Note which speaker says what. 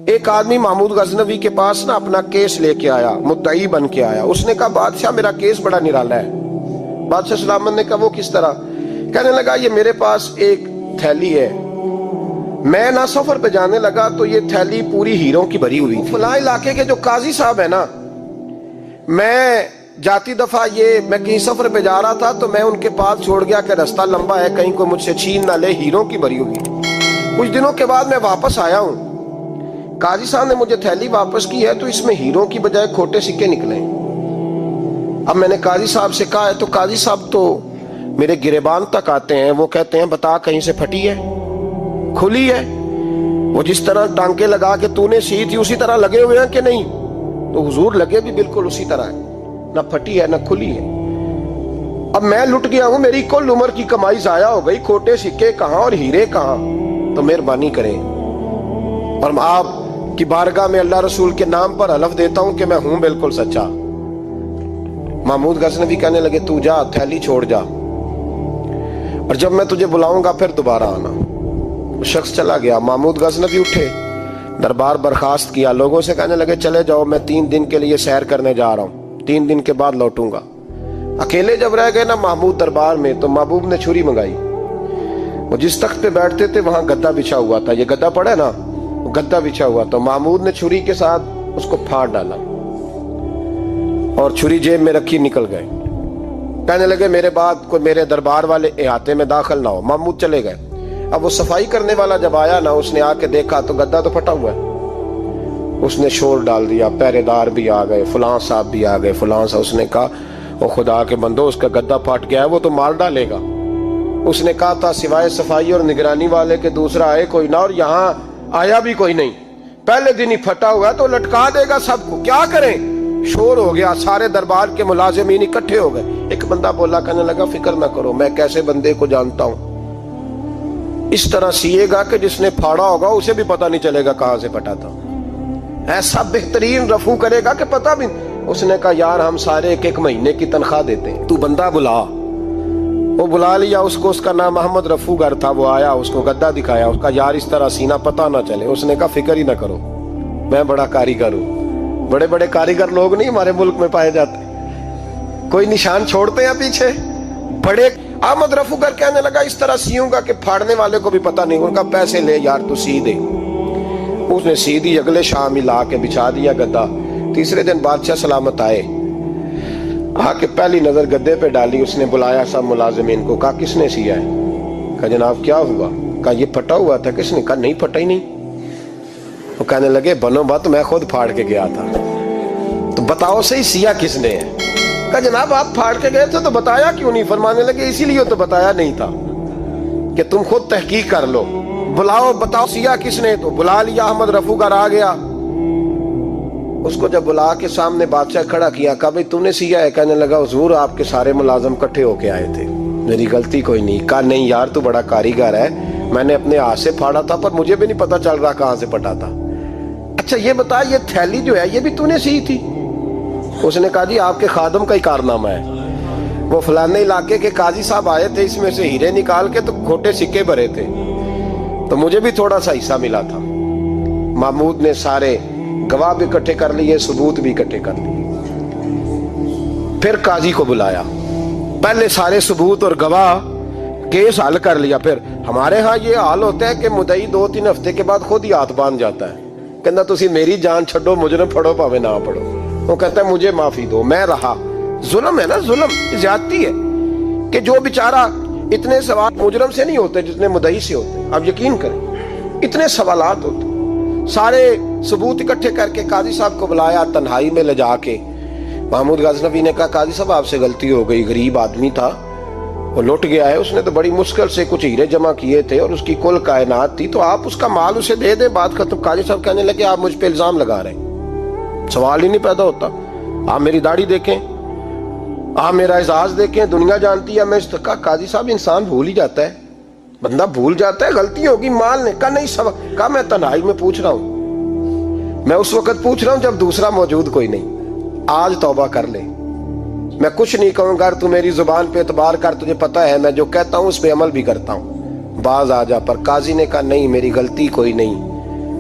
Speaker 1: ایک آدمی محمود غزنوی کے پاس نا اپنا کیس لے کے آیا، مدعی بن کے آیا۔ اس نے کہا بادشاہ میرا کیس بڑا نرالا ہے۔ بادشاہ سلامت نے کہا وہ کس طرح؟ کہنے لگا یہ میرے پاس ایک تھیلی ہے، میں نہ سفر پہ جانے لگا تو یہ تھیلی پوری ہیروں کی بھری ہوئی تھی۔ فلاں علاقے کے جو قاضی صاحب ہے نا، میں جاتی دفعہ میں کہیں سفر پہ جا رہا تھا تو میں ان کے پاس چھوڑ گیا کہ رستہ لمبا ہے، کہیں کوئی مجھ سے چھین نہ لے، ہیروں کی بھری ہوئی۔ کچھ دنوں کے بعد میں واپس آیا ہوں، قاضی صاحب نے مجھے تھیلی واپس کی ہے تو اس میں ہیروں کی بجائے کھوٹے سکے نکلے۔ اب میں نے قاضی صاحب سے کہا ہے تو قاضی صاحب تو میرے گریبان تک آتے ہیں، وہ کہتے ہیں بتا کہیں سے پھٹی ہے، کھلی ہے؟ وہ جس طرح ٹانکے لگا کے تو نے سی تھی اسی طرح لگے ہوئے ہیں کہ نہیں؟ تو حضور لگے بھی بالکل اسی طرح ہے، نہ پھٹی ہے نہ کھلی ہے۔ اب میں لٹ گیا ہوں، میری کل عمر کی کمائی ضائع ہو گئی، کھوٹے سکے کہاں اور ہیرے کہاں؟ تو مہربانی کریں اور آپ کی بارگاہ میں اللہ رسول کے نام پر حلف دیتا ہوں کہ میں ہوں بالکل سچا۔ محمود غزنوی کہنے لگے تو جا، تھیلی چھوڑ جا، اور جب میں تجھے بلاؤں گا پھر دوبارہ آنا۔ وہ شخص چلا گیا۔ محمود غزنوی اٹھے، دربار برخاست کیا، لوگوں سے کہنے لگے چلے جاؤ، میں 3 دن کے لیے سیر کرنے جا رہا ہوں، 3 دن کے بعد لوٹوں گا۔ اکیلے جب رہ گئے نا محمود دربار میں تو محبوب نے چھری منگائی۔ وہ جس تخت پہ بیٹھتے تھے وہاں گدا بچھا ہوا تھا، یہ گدا پڑا ہے نا، وہ گدا بچھا ہوا تھا۔ محمود نے چھری کے ساتھ اس کو پھاڑ ڈالا اور چھری جیب میں رکھی نکل گئے۔ کہنے لگے میرے بعد کوئی میرے دربار والے احاطے میں داخل نہ ہو۔ محمود چلے گئے۔ اب وہ صفائی کرنے والا جب آیا نا، اس نے آ کے دیکھا تو گدا تو پھٹا ہوا ہے۔ اس نے شور ڈال دیا، پہرے دار بھی آ گئے، فلاں صاحب بھی آ گئے، فلاں صاحب۔ اس نے کہا وہ خدا کے بندو، اس کا گدا پھٹ گیا ہے، وہ تو مار ڈالے گا۔ اس نے کہا تھا سوائے صفائی اور نگرانی والے کے دوسرا آئے کوئی نہ، اور یہاں آیا بھی کوئی نہیں، پہلے دن ہی پھٹا ہوا ہے تو لٹکا دے گا سب کو، کیا کریں؟ شور ہو گیا، سارے دربار کے ملازمین اکٹھے ہو گئے۔ ایک بندہ بولا، کہنے لگا فکر نہ کرو، میں کیسے بندے کو جانتا ہوں، اس طرح سیے گا کہ جس نے پھاڑا ہوگا اسے بھی پتہ نہیں چلے گا کہاں سے پھٹا تھا، ایسا بہترین رفو کرے گا کہ پتہ بھی۔ اس نے کہا یار ہم سارے 1 مہینے کی تنخواہ دیتے ہیں، تو بندہ بلا۔ وہ بلا لیا اس کو، اس کا نام محمد رفو گر تھا۔ وہ آیا، اس کو گدا دکھایا، اس کا یار اس طرح سینہ پتہ نہ چلے۔ اس نے کہا فکر ہی نہ کرو، میں بڑا کاریگر ہوں۔ بڑے بڑے کاریگر لوگ نہیں ہمارے ملک میں پائے جاتے، کوئی نشان چھوڑتے ہیں پیچھے بڑے۔ احمد رفو گر کہنے لگا اس طرح سیوں گا کہ پھاڑنے والے کو بھی پتہ نہیں۔ ان کا پیسے لے یار تو سی دے۔ اس نے سی دی، اگلے شام ہی لا کے بچھا دیا گدا۔ تیسرے دن بادشاہ سلامت آئے، آ کے پہلی نظر گدے پہ ڈالی۔ اس نے بلایا سب ملازمین کو، کہا کس نے سیا ہے؟ کہا جناب کیا ہوا؟ کہا یہ پھٹا ہوا تھا۔ کس نے؟ کہا نہیں پھٹا ہی نہیں۔ وہ کہنے لگے بنو بات، میں خود پھاڑ کے گیا تھا، تو بتاؤ صحیح سیا کس نے ہے؟ کہا جناب آپ پھاڑ کے گئے تھے تو بتایا کیوں نہیں؟ فرمانے لگے اسی لیے تو بتایا نہیں تھا کہ تم خود تحقیق کر لو، بلاؤ بتاؤ سیا کس نے۔ تو بلا لیا، احمد رفو گر آ گیا۔ اس کو جب بلا کے سامنے بادشاہ کھڑا کیا، کہا بھئی تو نے سیا ہے؟ کہنے لگا حضور آپ کے سارے ملازم کٹھے ہو کے آئے تھے، میری غلطی کوئی نہیں۔ کہا نہیں یار تو بڑا کاریگر ہے، میں نے اپنے ہاتھ سے پھاڑا تھا پر مجھے بھی نہیں پتا چل رہا کہاں سے پھٹا تھا۔ اچھا یہ بتا یہ تھیلی جو ہے یہ بھی تو نے سی تھی؟ اس نے کہا جی آپ کے خادم کا ہی کارنامہ ہے، وہ فلانے علاقے کے قاضی صاحب آئے تھے، اس میں سے ہیرے نکال کے تو کھوٹے سکے بھرے تھے، تو مجھے بھی تھوڑا سا حصہ ملا تھا۔ محمود نے سارے گواہ بھی اکٹھے کر لیے، ثبوت بھی اکٹھے کر لیے۔ پھر قاضی کو بلایا، پہلے سارے ثبوت اور گواہ کیس حل کر لیا۔ پھر ہمارے ہاں یہ حال ہوتا ہے کہ مدعی 2-3 ہفتے کے بعد خود ہی ہاتھ باندھ جاتا ہے، کہنا تسی میری جان چھڈو، مجرم پھڑو پاوے نہ پڑھو۔ وہ کہتا ہے مجھے معافی دو، میں رہا۔ ظلم ہے نا، ظلم زیادتی ہے کہ جو بیچارہ اتنے سوال مجرم سے نہیں ہوتے جتنے مدعی سے ہوتے۔ اب یقین کریں اتنے سوالات ہوتے۔ سارے ثبوت اکٹھے کر کے قاضی صاحب کو بلایا، تنہائی میں لے جا کے محمود غزنوی نے کہا قاضی صاحب آپ سے غلطی ہو گئی، غریب آدمی تھا، وہ لٹ گیا ہے، اس نے تو بڑی مشکل سے کچھ ہیرے جمع کیے تھے اور اس کی کل کائنات تھی، تو آپ اس کا مال اسے دے دیں، بات ختم۔ قاضی صاحب کہنے لگے آپ مجھ پہ الزام لگا رہے ہیں، سوال ہی نہیں پیدا ہوتا، آپ میری داڑھی دیکھیں، آپ میرا اعزاز دیکھیں، دنیا جانتی ہے میں اس کا۔ قاضی صاحب انسان بھول ہی جاتا ہے، بندہ بھول جاتا ہے، غلطی ہوگی، مال نے کہا نہیں سب۔ کہا میں تنہائی میں پوچھ رہا ہوں، میں اس وقت پوچھ رہا ہوں جب دوسرا موجود کوئی نہیں، آج توبہ کر لے، میں کچھ نہیں کہوں گا، تو میری زبان پہ اعتبار کر، تجھے پتہ ہے میں جو کہتا ہوں اس پہ عمل بھی کرتا ہوں، باز آ جا۔ پر قاضی نے کہا نہیں میری غلطی کوئی نہیں،